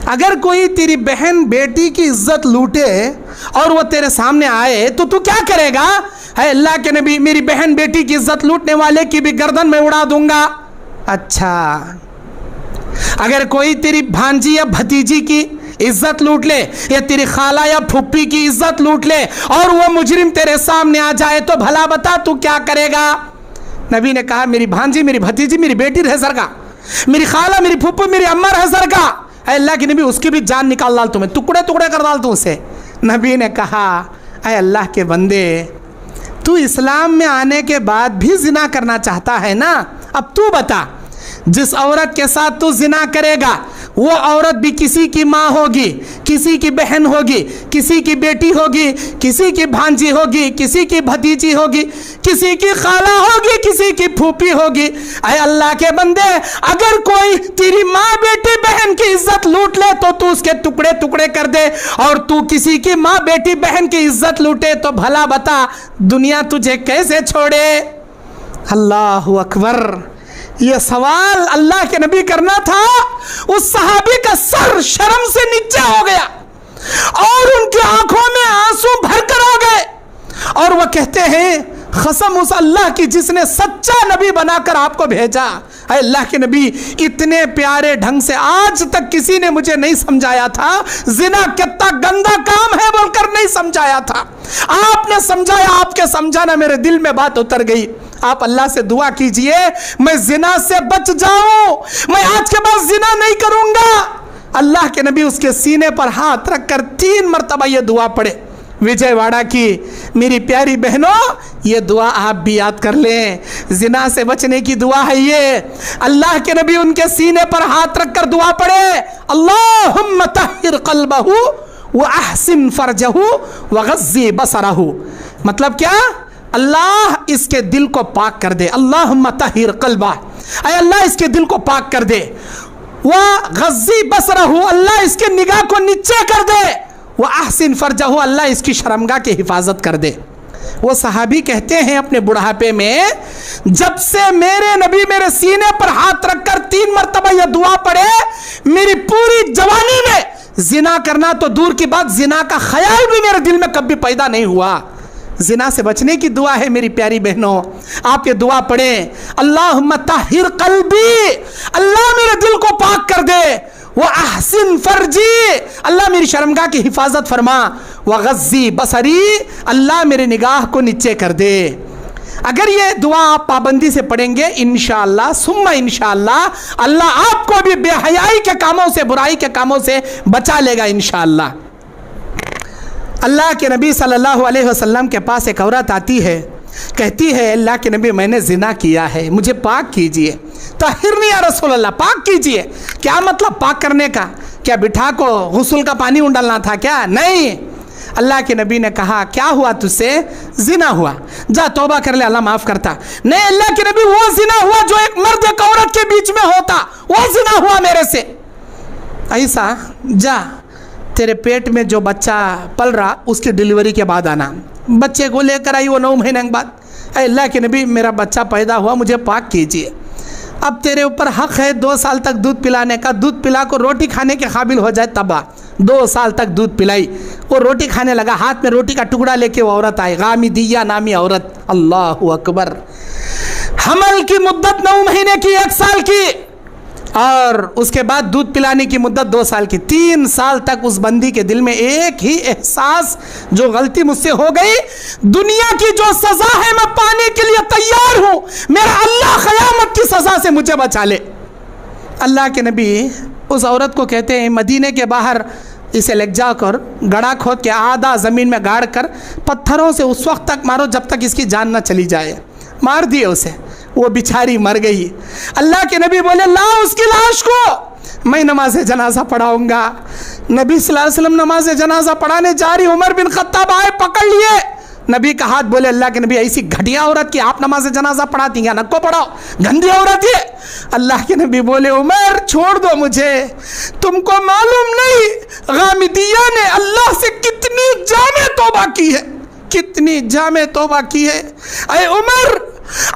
अगर कोई तेरी बहन बेटी की इज्जत लूटे और वो तेरे सामने आए तो तू क्या करेगा? है अल्लाह के नबी, मेरी बहन बेटी की इज्जत लूटने वाले की भी गर्दन में उड़ा दूंगा। अच्छा, अगर कोई तेरी भांजी या भतीजी की इज्जत लूट ले या तेरी खाला या फुप्पी की इज्जत लूट ले और वो मुजरिम तेरे सामने आ जाए तो भला बता तू क्या करेगा? नबी ने कहा, मेरी भांजी, मेरी भतीजी, मेरी बेटी रह सरका, मेरी खाला, मेरी फुप्पी, मेरी अम्मा रह सरका। अल्लाह की नबी, उसकी भी जान निकाल डाल, तुम्हें टुकड़े टुकड़े कर डाल तू उसे। नबी ने कहा, अय अल्लाह के बंदे, तू इस्लाम में आने के बाद भी जिना करना चाहता है ना? अब तू बता, जिस औरत के साथ तू जिना करेगा वो औरत भी किसी की माँ होगी, किसी की बहन होगी, किसी की बेटी होगी, किसी की भांजी होगी, किसी की भतीजी होगी, किसी की खाला होगी, किसी की फूफी होगी। अय अल्लाह के बंदे, अगर कोई तेरी माँ, बेटी, बहन की इज्जत लूट ले तो तू उसके टुकड़े टुकड़े कर दे, और तू किसी की माँ, बेटी, बहन की इज्जत लूटे तो भला बता दुनिया तुझे कैसे छोड़े? अल्लाहु अकबर। ये सवाल अल्लाह के नबी करना था, उस सहाबी का सर शर्म से नीचे हो गया और उनकी आंखों में आंसू भरकर आ गए, और वह कहते हैं, कसम उस अल्लाह की जिसने सच्चा नबी बनाकर आपको भेजा। अल्लाह के नबी, इतने प्यारे ढंग से आज तक किसी ने मुझे नहीं समझाया था जिना कितना गंदा काम है बोलकर नहीं समझाया था। आपने समझाया, आपके समझाना मेरे दिल में बात उतर गई। आप अल्लाह से दुआ कीजिए मैं जिना से बच जाऊं, मैं आज के बाद जिना नहीं करूंगा। अल्लाह के नबी उसके सीने पर हाथ रखकर 3 मरतबा ये दुआ पढ़े। विजयवाड़ा की मेरी प्यारी बहनों, ये दुआ आप भी याद कर लें, जिना से बचने की दुआ है ये। अल्लाह के नबी उनके सीने पर हाथ रखकर दुआ पढ़े, अल्लाहुम्मा तहिर क़ल्बहु व अहसिन फरजहु व गज़्ज़ी बसरहु। मतलब क्या? अल्लाह इसके दिल को पाक कर दे, अल्लाहुम्मा तहिर क़ल्बा, अय अल्लाह इसके दिल को पाक कर दे, व गज़्ज़ी बसरहु, अल्लाह इसके निगाह को नीचे कर दे, व अहसिन फरजहु, अल्लाह इसकी शर्मगाह की हिफाजत कर दे। वो सहाबी कहते हैं अपने बुढ़ापे में, जब से मेरे नबी मेरे सीने पर हाथ रखकर 3 मरतबा यह दुआ पढ़े, मेरी पूरी जवानी में जिना करना तो दूर की बात, जिना का ख्याल भी मेरे दिल में कभी पैदा नहीं हुआ। जिना से बचने की दुआ है मेरी प्यारी बहनों, आप ये दुआ पढ़ें, अल्लाहुम्मा तहिर क़ल्बी, अल्लाह मेरे दिल को पाक कर दे, वो अहसिन फर्जी, अल्लाह मेरी शर्मगाह की हिफाजत फरमा, व गज़्ज़ी बसरी, अल्लाह मेरे निगाह को नीचे कर दे। अगर ये दुआ आप पाबंदी से पढ़ेंगे, इंशाअल्लाह सुम्मा इंशाअल्लाह, अल्लाह आपको भी बेहयाई के कामों से, बुराई के कामों से बचा लेगा इंशाअल्लाह। अल्लाह के नबी सल्लल्लाहु अलैहि वसल्लम के पास एक औरत आती है, कहती है, अल्लाह के नबी मैंने जिना किया है, मुझे पाक कीजिए। ताहिरनी या रसूल अल्लाह, पाक कीजिए। क्या मतलब पाक करने का? क्या बिठा को गुस्ल का पानी उंडलना था क्या? नहीं। अल्लाह के नबी ने कहा, क्या हुआ तुझसे? जिना हुआ, जा तौबा कर ले, अल्लाह माफ़ करता। नहीं अल्लाह के नबी, वो जिना हुआ जो एक मर्द एक औरत के बीच में होता, वो जिना हुआ मेरे से। ऐसा? जा तेरे पेट में जो बच्चा पल रहा उसकी डिलीवरी के बाद आना। बच्चे को लेकर आई वो 9 महीने के बाद, अल्लाह के नबी मेरा बच्चा पैदा हुआ, मुझे पाक कीजिए। अब तेरे ऊपर हक़ है 2 साल तक दूध पिलाने का, दूध पिला को रोटी खाने के काबिल हो जाए तब। 2 साल तक दूध पिलाई, वो रोटी खाने लगा, हाथ में रोटी का टुकड़ा लेके वो औरत आई, गामिदिया नामी औरत। अल्लाहु अकबर। हमल की मुद्दत 9 महीने की, 1 साल की, और उसके बाद दूध पिलाने की मुद्दत 2 साल की। 3 साल तक उस बंदी के दिल में एक ही एहसास, जो गलती मुझसे हो गई, दुनिया की जो सजा है मैं पाने के लिए तैयार हूं, मेरा अल्लाह क़यामत की सजा से मुझे बचा ले। अल्लाह के नबी उस औरत को कहते हैं, मदीने के बाहर इसे ले जाकर गड्ढा खोद के आधा ज़मीन में गाड़ कर पत्थरों से उस वक्त तक मारो जब तक इसकी जान न चली जाए। मार दिए उसे, वो बिचारी मर गई। अल्लाह के नबी बोले, लाओ उसकी लाश को, मैं नमाज जनाजा पढ़ाऊंगा। नबी सल्लल्लाहु अलैहि वसल्लम नमाज जनाजा पढ़ाने जा रही, उमर बिन खत्ताब आए, पकड़ लिए, नबी का हाथ, बोले अल्लाह के नबी ऐसी घटिया औरत की आप नमाज जनाजा पढ़ाती हैं, नको पढ़ाओ, गंदी औरत है। अल्लाह के नबी बोले उमर छोड़ दो मुझे, तुमको मालूम नहीं गामिदिया ने अल्लाह से कितनी जामे तौबा की है, कितनी जामे तौबा की है। अरे उमर,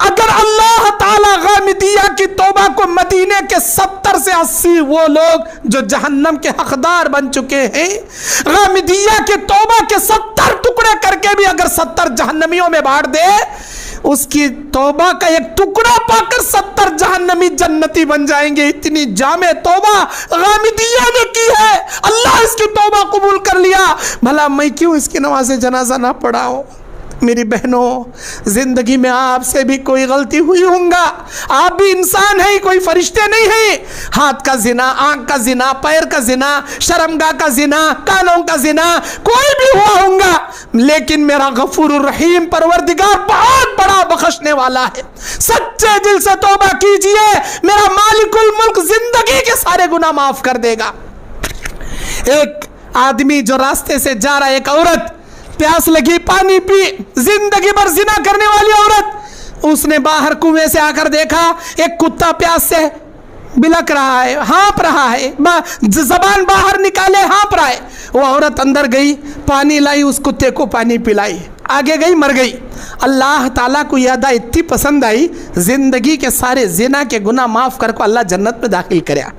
अगर अल्लाह ताला गामिदिया की तौबा को मदीने के 70 से 80 वो लोग जो जहन्नम के हकदार बन चुके हैं, गामिदिया के तौबा के 70 टुकड़े करके भी अगर 70 जहन्नमियों में बांट दे, उसकी तौबा का एक टुकड़ा पाकर 70 जहन्नमी जन्नती बन जाएंगे। इतनी जामे तौबा गामिदिया ने की है, अल्लाह इसकी तौबा कबूल कर लिया। भला मैं क्यों इसकी नमाज जनाजा ना पढ़ाऊं? मेरी बहनों, जिंदगी में आपसे भी कोई गलती हुई होगा, आप भी इंसान हैं, कोई फरिश्ते नहीं हैं। हाथ का जिना, आंख का जिना, पैर का जिना, शर्मगाह का जिना, कानों का जिना, कोई भी हुआ होगा, लेकिन मेरा गफूर रहीम परवरदिगार बहुत बड़ा बख्शने वाला है। सच्चे दिल से तौबा कीजिए, मेरा मालिकुल मुल्क जिंदगी के सारे गुनाह माफ कर देगा। एक आदमी जो रास्ते से जा रहा है, एक औरत प्यास लगी, पानी पी, जिंदगी भर जिना करने वाली औरत, उसने बाहर कुएं से आकर देखा एक कुत्ता प्यास से बिलक रहा है, हाँप रहा है, जबान बाहर निकाले हाँप रहा है। वो औरत अंदर गई, पानी लाई, उस कुत्ते को पानी पिलाई, आगे गई, मर गई। अल्लाह ताला को यह अदा इतनी पसंद आई, जिंदगी के सारे जिना के गुनाह माफ कर को अल्लाह जन्नत में दाखिल कराया।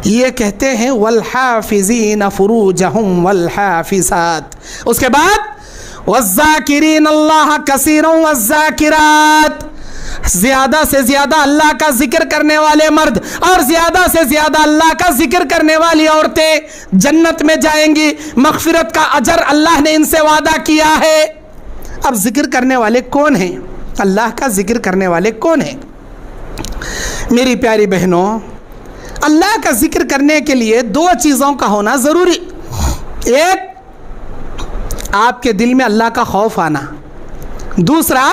ये कहते हैं वल हाफिज़ीन फुरूजहुम वल हाफिज़ात। उसके बाद वज़्ज़ाकिरीन अल्लाह कसीरन वज़्ज़ाकिरात, ज्यादा से ज्यादा अल्लाह का जिक्र करने वाले मर्द और ज्यादा से ज्यादा अल्लाह का जिक्र करने वाली औरतें जन्नत में जाएंगी। मग़फ़िरत का अजर अल्लाह ने इनसे वादा किया है। अब जिक्र करने वाले कौन हैं? अल्लाह का जिक्र करने वाले कौन हैं? मेरी प्यारी बहनों, अल्लाह का जिक्र करने के लिए दो चीज़ों का होना ज़रूरी। एक, आपके दिल में अल्लाह का खौफ आना। दूसरा,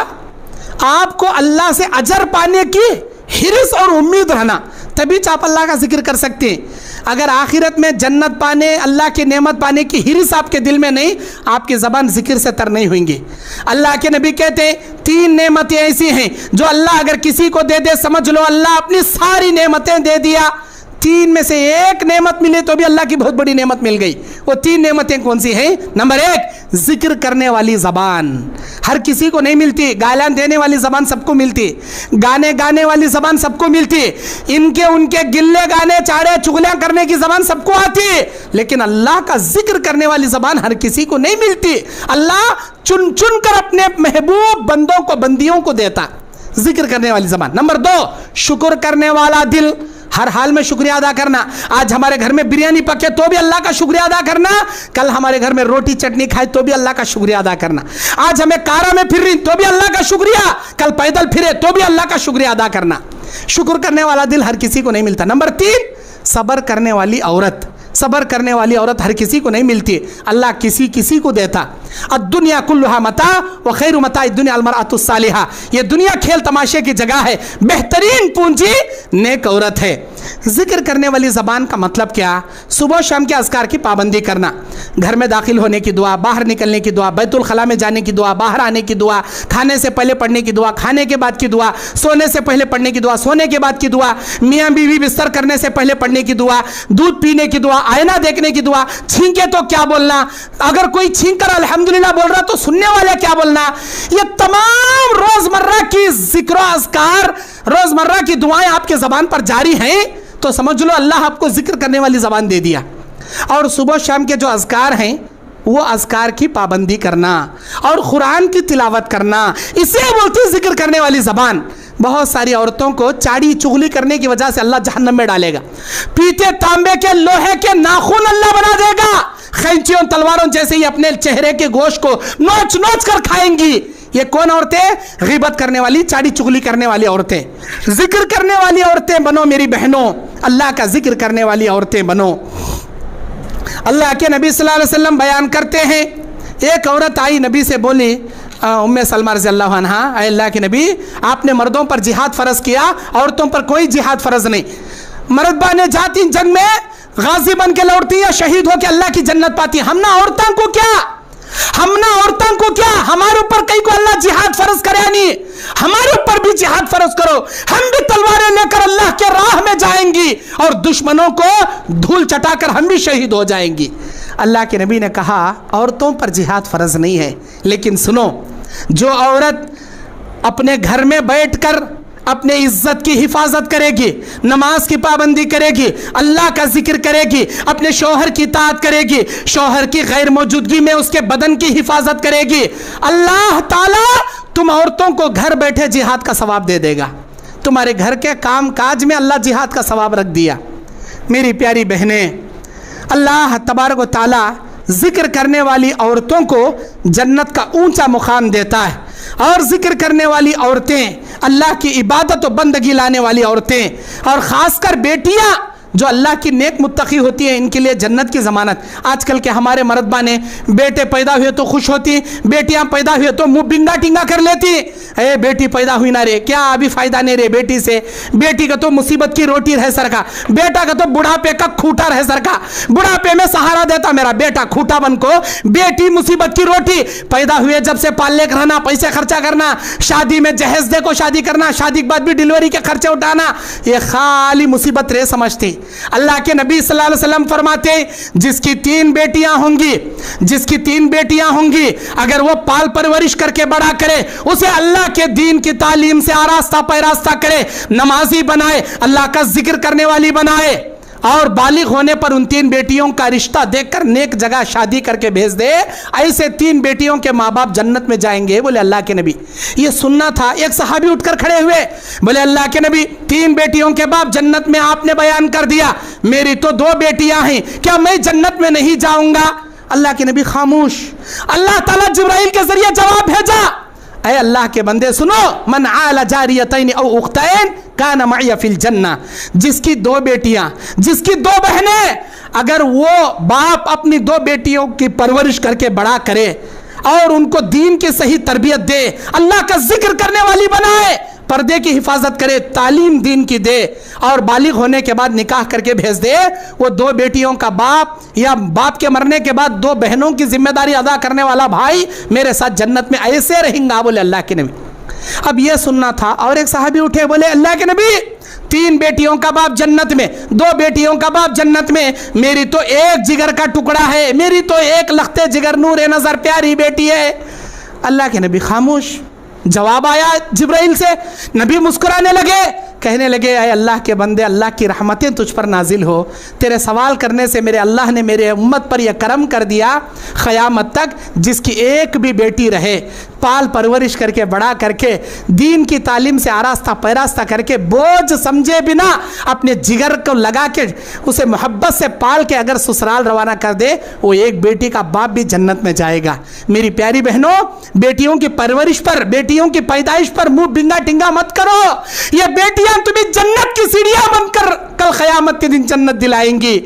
आपको अल्लाह से अजर पाने की हिरिस और उम्मीद रहना, तभी आप अल्लाह का जिक्र कर सकते हैं। अगर आखिरत में जन्नत पाने, अल्लाह की नेमत पाने की हिरिस आपके दिल में नहीं, आपकी ज़बान जिक्र से तर नहीं होंगी। अल्लाह के नबी कहते हैं 3 नेमतें ऐसी हैं जो अल्लाह अगर किसी को दे दे, समझ लो अल्लाह अपनी सारी नेमतें दे दिया। 3 में से एक नेमत मिले तो भी अल्लाह की बहुत बड़ी नेमत मिल गई। वो 3 नेमतें कौन सी हैं? नंबर 1, जिक्र करने वाली ज़बान। हर किसी को नहीं मिलती। गालियाँ देने वाली ज़बान सबको मिलती, गाने वाली ज़बान सबको मिलती, इनके उनके गिल्ले गाने, चाड़े चुगलियाँ करने की ज़बान सबको आती, लेकिन अल्लाह का जिक्र करने वाली ज़बान हर किसी को नहीं मिलती। अल्लाह चुन चुन कर अपने महबूब बंदों को, बंदियों को देता जिक्र करने वाली ज़बान। नंबर 2, शुक्र करने वाला दिल। हर हाल में शुक्रिया अदा करना। आज हमारे घर में बिरयानी पके तो भी अल्लाह का शुक्रिया अदा करना, कल हमारे घर में रोटी चटनी खाए तो भी अल्लाह का शुक्रिया अदा करना। आज हमें कारा में फिर रही तो भी अल्लाह का शुक्रिया, कल पैदल फिरे तो भी अल्लाह का शुक्रिया अदा करना। शुक्र करने वाला दिल हर किसी को नहीं मिलता। नंबर 3, सब्र करने वाली औरत। सब्र करने वाली औरत हर किसी को नहीं मिलती, अल्लाह किसी किसी को देता। अद्दुनिया कुल्लुहा मता व खैरु मता दुनिया अलमरअतु सालिहा। ये दुनिया खेल तमाशे की जगह है, बेहतरीन पूंजी नेक औरत है। जिक्र करने वाली ज़बान का मतलब क्या? सुबह शाम के अज़कार की पाबंदी करना, घर में दाखिल होने की दुआ, बाहर निकलने की दुआ, बैतुल खला में जाने की दुआ, बाहर आने की दुआ, खाने से पहले पढ़ने की दुआ, खाने के बाद की दुआ, सोने से पहले पढ़ने की दुआ, सोने के बाद की दुआ, मियाँ बीवी बिस्तर करने से पहले पढ़ने की दुआ, दूध पीने की दुआ, आईना देखने की दुआ, छींके तो क्या बोलना, अगर कोई छींक कर अल्हम्दुलिल्लाह बोल रहा तो सुनने वाले क्या बोलना। ये तमाम रोजमर्रा की जिक्र अज़कार, रोजमर्रा की दुआएं आपके ज़बान पर जारी हैं तो समझ लो अल्लाह आपको जिक्र करने वाली ज़बान दे दिया। और सुबह शाम के जो अज़कार हैं वो अज़कार की पाबंदी करना और कुरान की तिलावत करना, इसे बोलती जिक्र करने वाली ज़बान। बहुत सारी औरतों को चाड़ी चुगली करने की वजह से अल्लाह जहन्नम में डालेगा। पीते तांबे के, लोहे के नाखून अल्लाह बना देगा, खैंचियों तलवारों जैसे ही अपने चेहरे के गोश्त को नोच नोच कर खाएंगी। ये कौन औरतें? गिबत करने वाली, चाड़ी चुगली करने वाली औरतें। जिक्र करने वाली औरतें बनो मेरी बहनों, अल्लाह का जिक्र करने वाली औरतें बनो। अल्लाह के नबी सल्लल्लाहु अलैहि वसल्लम बयान करते हैं, एक औरत आई नबी से बोली, उम्मे सलमा रज़ियल्लाहु अन्हा, अल्लाह के नबी आपने मर्दों पर जिहाद फ़र्ज़ किया, औरतों पर कोई जिहाद फ़र्ज़ नहीं। मर्द बने जाती जंग में, गाजी बन के लौटती या शहीद हो के अल्लाह की जन्नत पाती, हम ना औरतों को क्या? हमने औरतों को क्या, हमारे ऊपर कहीं को अल्लाह जिहाद फर्ज करे नहीं, हमारे ऊपर भी जिहाद फर्ज करो। हम भी तलवारें लेकर अल्लाह के राह में जाएंगी और दुश्मनों को धूल चटाकर हम भी शहीद हो जाएंगी। अल्लाह के नबी ने कहा औरतों पर जिहाद फर्ज नहीं है, लेकिन सुनो, जो औरत अपने घर में बैठकर अपने इज्जत की हिफाजत करेगी, नमाज की पाबंदी करेगी, अल्लाह का जिक्र करेगी, अपने शौहर की इताअत करेगी, शौहर की गैर मौजूदगी में उसके बदन की हिफाजत करेगी, अल्लाह ताला तुम औरतों को घर बैठे जिहाद का सवाब दे देगा। तुम्हारे घर के काम काज में अल्लाह जिहाद का सवाब रख दिया। मेरी प्यारी बहनें, अल्लाह तबारक व तआला जिक्र करने वाली औरतों को जन्नत का ऊंचा मुकाम देता है, और जिक्र करने वाली औरतें, अल्लाह की इबादत और बंदगी लाने वाली औरतें, और ख़ासकर बेटियां जो अल्लाह की नेक मुत्तकी होती है, इनके लिए जन्नत की ज़मानत। आजकल के हमारे मर्दबा ने बेटे पैदा हुए तो खुश होती, बेटियां पैदा हुए तो मुँह बिंगा टिंगा कर लेती। अरे बेटी पैदा हुई ना रे, क्या अभी फ़ायदा नहीं रे बेटी से, बेटी का तो मुसीबत की रोटी रह सर का, बेटा का तो बुढ़ापे का खूटा रह सर का, बुढ़ापे में सहारा देता मेरा बेटा खूटा बन को, बेटी मुसीबत की रोटी। पैदा हुए जब से पालने का रहना, पैसे खर्चा करना, शादी में जहेज देखो शादी करना, शादी के बाद भी डिलीवरी के खर्चे उठाना, ये खाली मुसीबत रे समझती। अल्लाह के नबी सल्लल्लाहु अलैहि वसल्लम फरमाते, जिसकी 3 बेटियां होंगी, जिसकी 3 बेटियां होंगी, अगर वो पाल परवरिश करके बड़ा करे, उसे अल्लाह के दीन की तालीम से आरास्ता पैरास्ता करे, नमाजी बनाए, अल्लाह का जिक्र करने वाली बनाए, और बालिग होने पर उन 3 बेटियों का रिश्ता देखकर नेक जगह शादी करके भेज दे, ऐसे 3 बेटियों के माँ बाप जन्नत में जाएंगे। बोले अल्लाह के नबी, ये सुनना था। एक सहाबी उठकर खड़े हुए, बोले अल्लाह के नबी, 3 बेटियों के बाप जन्नत में आपने बयान कर दिया, मेरी तो 2 बेटियां हैं, क्या मैं जन्नत में नहीं जाऊंगा? अल्लाह के नबी खामोश। अल्लाह ताला जिब्राइल के जरिए जवाब भेजा, ऐ अल्लाह के बंदे सुनो, मन आला जारियतैन औ उख्तैन काना मइया फिल जन्ना। जिसकी 2 बेटियां, जिसकी 2 बहनें, अगर वो बाप अपनी 2 बेटियों की परवरिश करके बड़ा करे और उनको दीन की सही तरबियत दे, अल्लाह का जिक्र करने वाली बनाए, पर्दे की हिफाजत करे, तालीम दीन की दे, और बालिग होने के बाद निकाह करके भेज दे, वो 2 बेटियों का बाप या बाप के मरने के बाद 2 बहनों की जिम्मेदारी अदा करने वाला भाई मेरे साथ जन्नत में ऐसे रहेंगे। बोले अल्लाह के नबी। अब ये सुनना था। और एक साहबी उठे, बोले अल्लाह के नबी, 3 बेटियों का बाप जन्नत में, 2 बेटियों का बाप जन्नत में, मेरी तो एक जिगर का टुकड़ा है, मेरी तो एक लखते जिगर नूर नजर प्यारी बेटी है। अल्लाह के नबी खामोश। जवाब आया जिब्राइल से, नबी मुस्कुराने लगे, कहने लगे, ऐ अल्लाह के बंदे, अल्लाह की रहमतें तुझ पर नाजिल हो, तेरे सवाल करने से मेरे अल्लाह ने मेरे उम्मत पर यह करम कर दिया, क़यामत तक जिसकी एक भी बेटी रहे, पाल परवरिश करके बड़ा करके दीन की तालीम से आरास्ता पैरास्ता करके बोझ समझे बिना अपने जिगर को लगा के उसे मोहब्बत से पाल के अगर ससुराल रवाना कर दे, वो एक बेटी का बाप भी जन्नत में जाएगा। मेरी प्यारी बहनों, बेटियों की परवरिश पर, बेटियों की पैदाइश पर मुंह बिंगा टिंगा मत करो। ये बेटियां तुम्हें जन्नत की सीढ़ियां बनकर कल क़यामत के दिन जन्नत दिलाएंगी।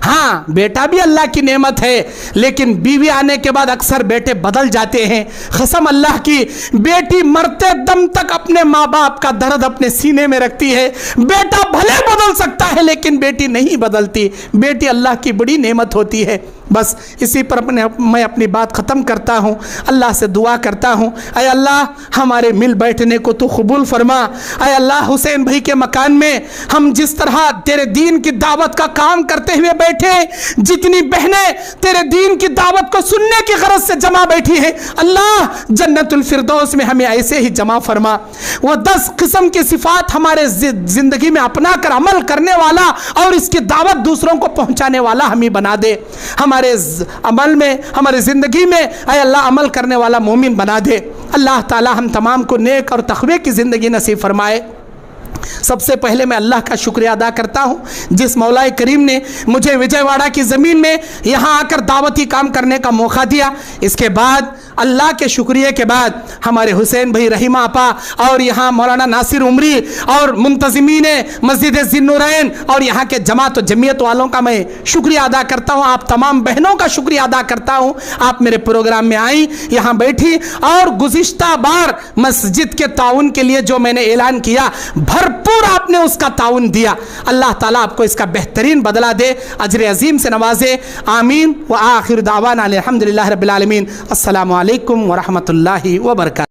हाँ, बेटा भी अल्लाह की नेमत है, लेकिन बीवी आने के बाद अक्सर बेटे बदल जाते हैं। कसम अल्लाह की, बेटी मरते दम तक अपने माँ बाप का दर्द अपने सीने में रखती है। बेटा भले बदल सकता है, लेकिन बेटी नहीं बदलती। बेटी अल्लाह की बड़ी नेमत होती है। बस इसी पर मैं अपनी बात ख़त्म करता हूँ। अल्लाह से दुआ करता हूँ, ऐ अल्लाह हमारे मिल बैठने को तो कबूल फरमा। ऐ अल्लाह हुसैन भाई के मकान में हम जिस तरह तेरे दीन की दावत का काम करते हुए बैठे, जितनी बहनें तेरे दीन की दावत को सुनने की गरज से जमा बैठी हैं, अल्लाह जन्नतुल फिरदौस में हमें ऐसे ही जमा फरमा। वो 10 किस्म की सिफात हमारे ज़िंदगी में अपना कर अमल करने वाला और इसकी दावत दूसरों को पहुँचाने वाला हमें बना दे। हमारे अमल में, हमारे ज़िंदगी में ऐ अल्लाह अमल करने वाला मोमिन बना दे। अल्लाह ताला हम तमाम को नेक और तक़वे की ज़िंदगी नसीब फरमाए। सबसे पहले मैं अल्लाह का शुक्रिया अदा करता हूँ, जिस मौलाए करीम ने मुझे विजयवाड़ा की ज़मीन में यहाँ आकर दावती काम करने का मौका दिया। इसके बाद अल्लाह के शुक्रिया के बाद हमारे हुसैन भाई रहीमा आपा और यहाँ मौलाना नासिर उमरी और मुंतज़िमीन मस्जिद ज़िन्नूरैन और यहाँ के जमात व जमीयत वालों का मैं शुक्रिया अदा करता हूँ। आप तमाम बहनों का शुक्रिया अदा करता हूँ। आप मेरे प्रोग्राम में आई, यहाँ बैठी और गुज़िश्ता बार मस्जिद के ताउन के लिए जो मैंने ऐलान किया, भरपूर आपने उसका ताउन दिया। अल्लाह ताला आपको इसका बेहतरीन बदला दे, अजर अजीम से नवाजे। आमीन व आखिर दावाना अल्हम्दुलिल्लाहि रब्बिल आलमीन। अस्सलामु अलैकुम व रहमतुल्लाहि व बरकातहू।